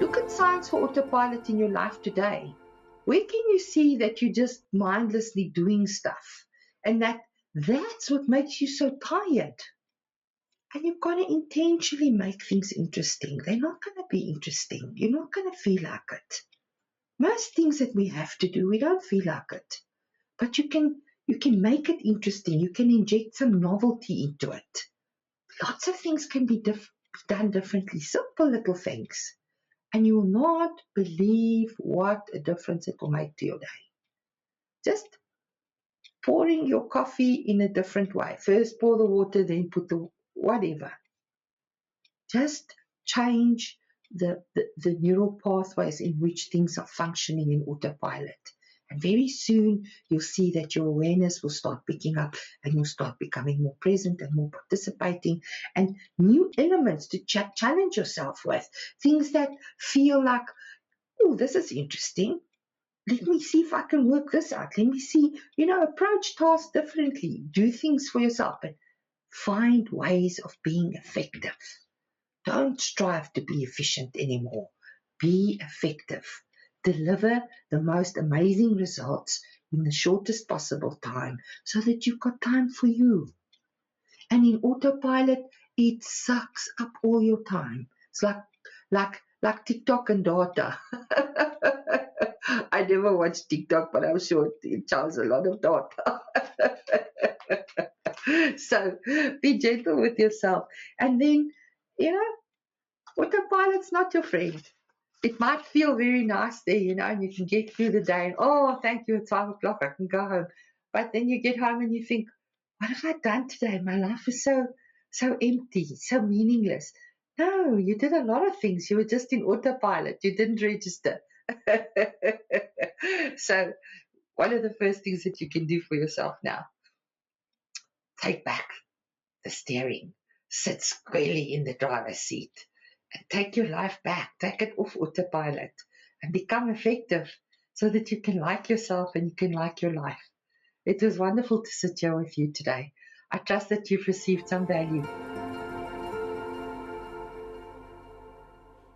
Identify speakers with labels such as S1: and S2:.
S1: Look at signs for autopilot in your life today. Where can you see that you're just mindlessly doing stuff and that's what makes you so tired? And you've got to intentionally make things interesting. They're not going to be interesting. You're not going to feel like it. Most things that we have to do, we don't feel like it. But you can make it interesting. You can inject some novelty into it. Lots of things can be done differently. Simple little things. And you will not believe what a difference it will make to your day. Just pouring your coffee in a different way. First pour the water, then put the whatever. Just change the neural pathways in which things are functioning in autopilot. And very soon you'll see that your awareness will start picking up and you'll start becoming more present and more participating, and new elements to challenge yourself with. Things that feel like, oh, this is interesting. Let me see if I can work this out. Let me see, approach tasks differently. Do things for yourself, but find ways of being effective. Don't strive to be efficient anymore. Be effective. Deliver the most amazing results in the shortest possible time so that you've got time for you. And in autopilot, it sucks up all your time. It's like TikTok and data. I never watched TikTok, but I'm sure it charges a lot of data. So be gentle with yourself. And then, autopilot's not your friend. It might feel very nice there, and you can get through the day and, oh, thank you, it's 5 o'clock, I can go home. But then you get home and you think, what have I done today? My life is so empty, so meaningless. No, you did a lot of things. You were just in autopilot. You didn't register. So one of the first things that you can do for yourself now, take back the steering. Sit squarely in the driver's seat and take your life back. Take it off autopilot and become effective so that you can like yourself and you can like your life. It was wonderful to sit here with you today. I trust that you've received some value.